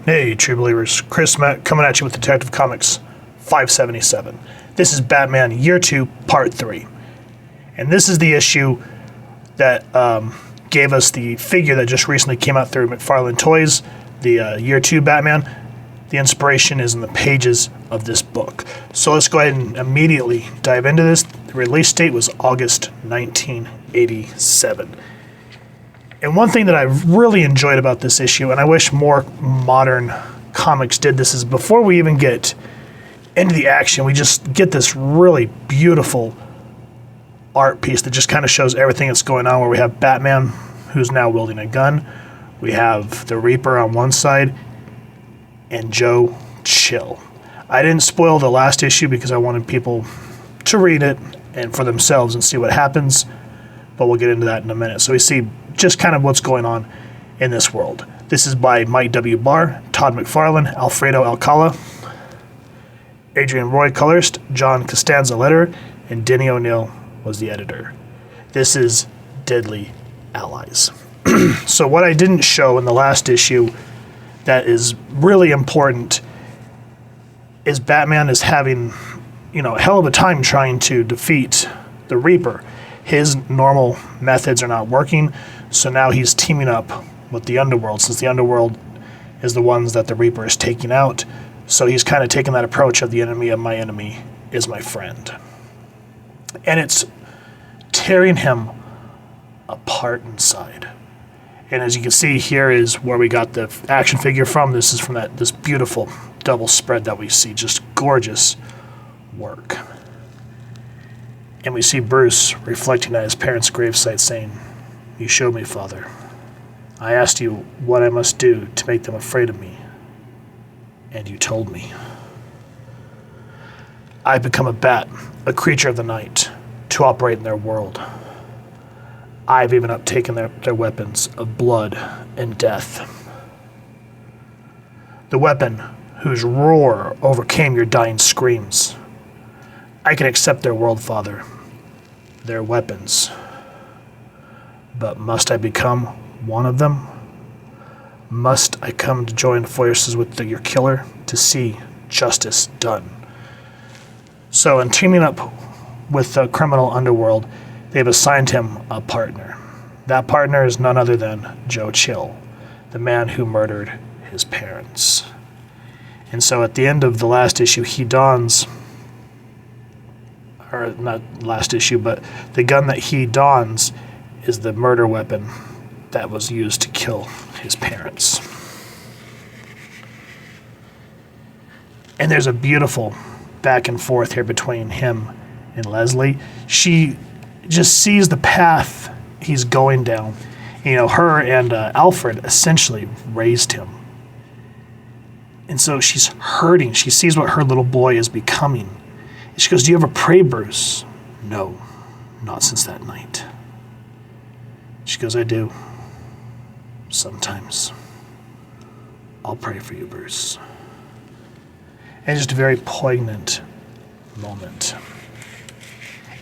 Hey, true believers. Chris Matt coming at you with Detective Comics 577. This is Batman Year 2, Part 3. And this is the issue that gave us the figure that just recently came out through McFarlane Toys, the Year 2 Batman. The inspiration is in the pages of this book. So let's go ahead and immediately dive into this. The release date was August 1987. And one thing that I really enjoyed about this issue, and I wish more modern comics did this, is before we even get into the action, we just get this really beautiful art piece that just kind of shows everything that's going on, where we have Batman, who's now wielding a gun. We have the Reaper on one side, and Joe Chill. I didn't spoil the last issue because I wanted people to read it and for themselves and see what happens, but we'll get into that in a minute. So we see just kind of what's going on in this world. This is by Mike W. Barr, Todd McFarlane, Alfredo Alcala, Adrian Roy colorist, John Costanza letterer, and Denny O'Neil was the editor. This is Deadly Allies. So what I didn't show in the last issue that is really important is Batman is having, a hell of a time trying to defeat the Reaper. His normal methods are not working, so now he's teaming up with the Underworld, since the Underworld is the ones that the Reaper is taking out. So he's kind of taking that approach of the enemy of my enemy is my friend. And it's tearing him apart inside. And as you can see, here is where we got the action figure from. This is from this beautiful double spread that we see. Just gorgeous work. And we see Bruce reflecting at his parents' gravesite saying, "You showed me, Father. I asked you what I must do to make them afraid of me, and you told me. I've become a bat, a creature of the night, to operate in their world. I've even uptaken their weapons of blood and death. The weapon whose roar overcame your dying screams. I can accept their world, Father, their weapons. But must I become one of them? Must I come to join forces with your killer to see justice done?" So in teaming up with the criminal underworld, they've assigned him a partner. That partner is none other than Joe Chill, the man who murdered his parents. And so at the end of the last issue, he dons, or not last issue, but the gun that he dons is the murder weapon that was used to kill his parents. And there's a beautiful back and forth here between him and Leslie. She just sees the path he's going down. Her and Alfred essentially raised him. And so she's hurting. She sees what her little boy is becoming. And she goes, "Do you ever pray, Bruce?" "No, not since that night." She goes, "I do. Sometimes. I'll pray for you, Bruce." And just a very poignant moment.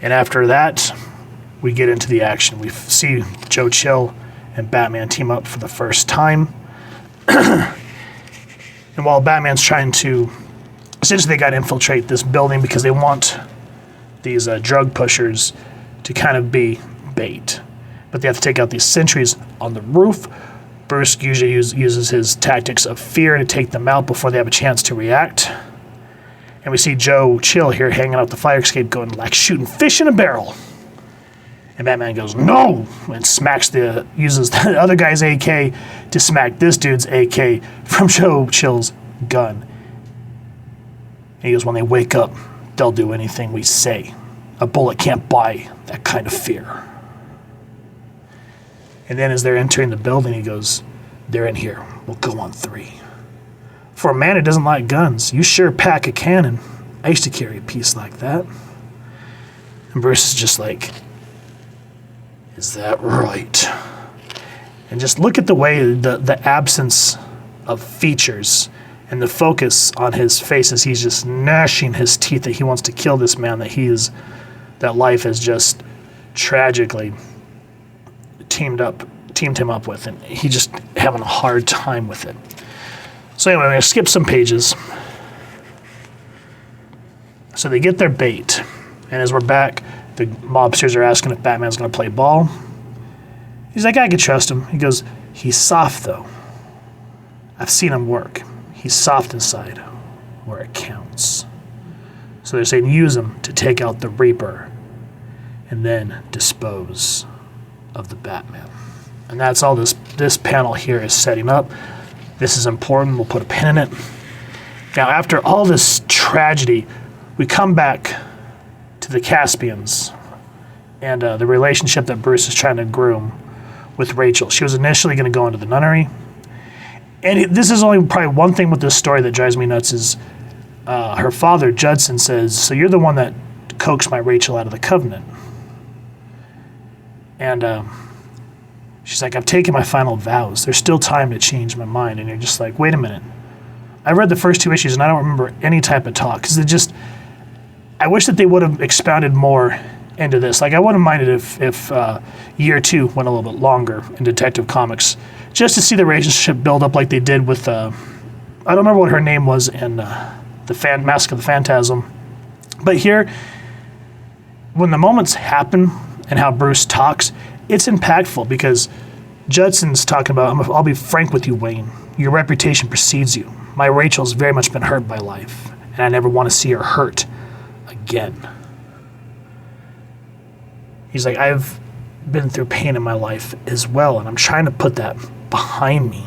And after that, we get into the action. We see Joe Chill and Batman team up for the first time. And while Batman's trying to, essentially they got to infiltrate this building because they want these drug pushers to kind of be bait. But they have to take out these sentries on the roof. Bruce usually uses his tactics of fear to take them out before they have a chance to react. And we see Joe Chill here hanging out the fire escape going like shooting fish in a barrel. And Batman goes, "No!" and uses the other guy's AK to smack this dude's AK from Joe Chill's gun. And he goes, "When they wake up, they'll do anything we say. A bullet can't buy that kind of fear." And then as they're entering the building, he goes, "They're in here. We'll go on 3. For a man who doesn't like guns, you sure pack a cannon. I used to carry a piece like that." And Bruce is just like, "Is that right?" And just look at the way the absence of features and the focus on his face as he's just gnashing his teeth that he wants to kill this man that life has just tragically teamed him up with, and he just having a hard time with it. So anyway, I'm going to skip some pages. So they get their bait. And as we're back, the mobsters are asking if Batman's going to play ball. He's like, I can trust him. He goes, he's soft, though. I've seen him work. He's soft inside, where it counts. So they're saying use him to take out the Reaper and then dispose of the Batman. And that's all this panel here is setting up. This is important. We'll put a pin in it. Now, after all this tragedy, we come back to the Caspians and the relationship that Bruce is trying to groom with Rachel. She was initially going to go into the nunnery. And this is only probably one thing with this story that drives me nuts is her father, Judson, says, so you're the one that coaxed my Rachel out of the covenant. And she's like, I've taken my final vows. There's still time to change my mind. And you're just like, wait a minute. I read the first 2 issues and I don't remember any type of talk. Because I wish that they would have expounded more into this. Like, I wouldn't mind it if year 2 went a little bit longer in Detective Comics, just to see the relationship build up like they did with, I don't remember what her name was in the Mask of the Phantasm. But here, when the moments happen and how Bruce talks, it's impactful because Judson's talking about, I'll be frank with you, Wayne. Your reputation precedes you. My Rachel's very much been hurt by life, and I never want to see her hurt again. He's like, I've been through pain in my life as well, and I'm trying to put that behind me.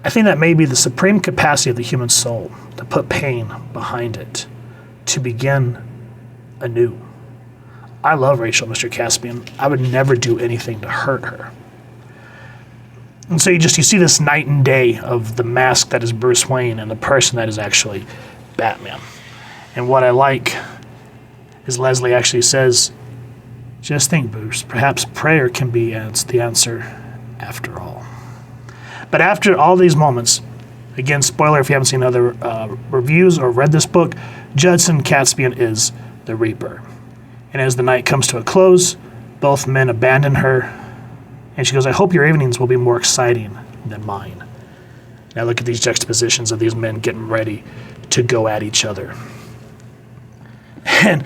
I think that may be the supreme capacity of the human soul, to put pain behind it, to begin anew. I love Rachel, Mr. Caspian. I would never do anything to hurt her. And so you see this night and day of the mask that is Bruce Wayne and the person that is actually Batman. And what I like is Leslie actually says, just think, Bruce, perhaps prayer can be the answer after all. But after all these moments, again, spoiler if you haven't seen other reviews or read this book, Judson Caspian is the Reaper. And as the night comes to a close, both men abandon her. And she goes, I hope your evenings will be more exciting than mine. Now look at these juxtapositions of these men getting ready to go at each other. And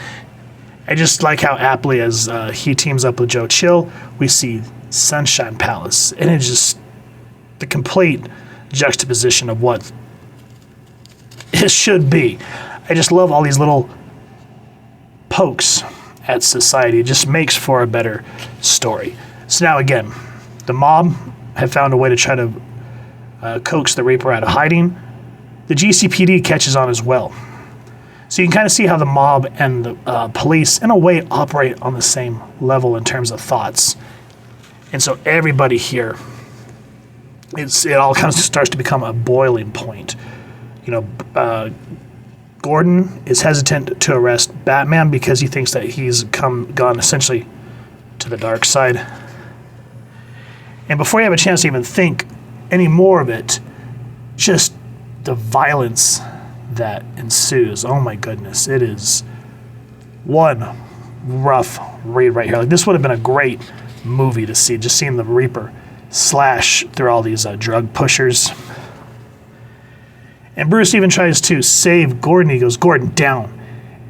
I just like how aptly as he teams up with Joe Chill, we see Sunshine Palace. And it's just the complete juxtaposition of what it should be. I just love all these little pokes at society. It just makes for a better story. So now again, the mob have found a way to try to coax the Reaper out of hiding. The GCPD catches on as well. So you can kind of see how the mob and the police, in a way, operate on the same level in terms of thoughts. And so everybody here, it all kind of starts to become a boiling point. Gordon is hesitant to arrest Batman because he thinks that he's gone essentially to the dark side. And before you have a chance to even think any more of it, just the violence that ensues. Oh my goodness, it is one rough read right here. Like, this would have been a great movie to see, just seeing the Reaper slash through all these drug pushers. And Bruce even tries to save Gordon. He goes, Gordon, down.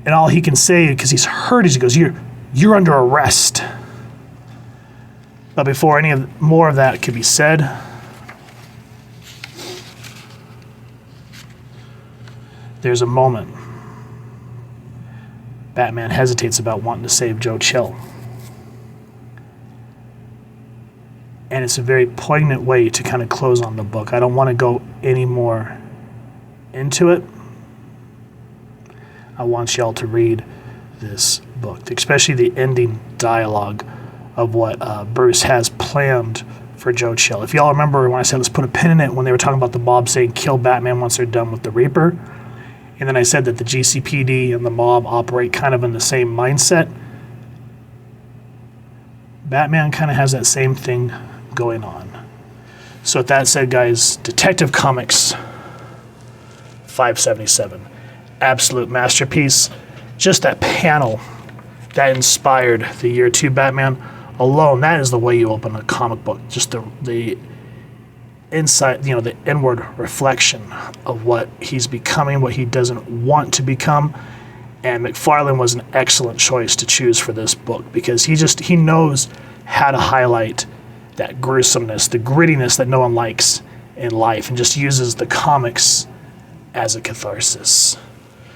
And all he can say, because he's hurt, is he goes, you're under arrest. But before more of that could be said, there's a moment. Batman hesitates about wanting to save Joe Chill. And it's a very poignant way to kind of close on the book. I don't want to go any more into it. I want y'all to read this book, especially the ending dialogue of what Bruce has planned for Joe Chill. If y'all remember when I said let's put a pin in it when they were talking about the mob saying kill Batman once they're done with the Reaper, and then I said that the GCPD and the mob operate kind of in the same mindset, Batman kind of has that same thing going on. So with that said, guys, Detective Comics 577, absolute masterpiece. Just that panel that inspired the year 2 Batman alone, that is the way you open a comic book. Just the inside, the inward reflection of what he's becoming, what he doesn't want to become. And McFarlane was an excellent choice to choose for this book because he knows how to highlight that gruesomeness, the grittiness that no one likes in life, and just uses the comics as a catharsis.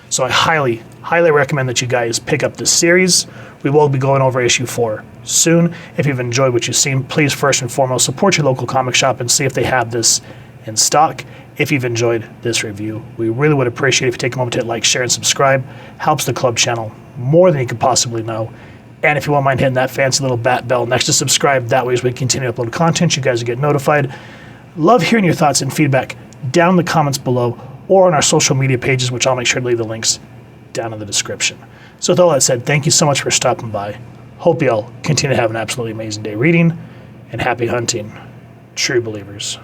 So I highly, highly recommend that you guys pick up this series. We will be going over issue 4 soon. If you've enjoyed what you've seen, please first and foremost support your local comic shop and see if they have this in stock. If you've enjoyed this review, we really would appreciate if you take a moment to hit like, share, and subscribe. Helps the club channel more than you could possibly know. And if you won't mind hitting that fancy little bat bell next to subscribe, that way as we continue to upload content, you guys will get notified. Love hearing your thoughts and feedback down in the comments below or on our social media pages, which I'll make sure to leave the links down in the description. So with all that said, thank you so much for stopping by. Hope you all continue to have an absolutely amazing day reading, and happy hunting, true believers.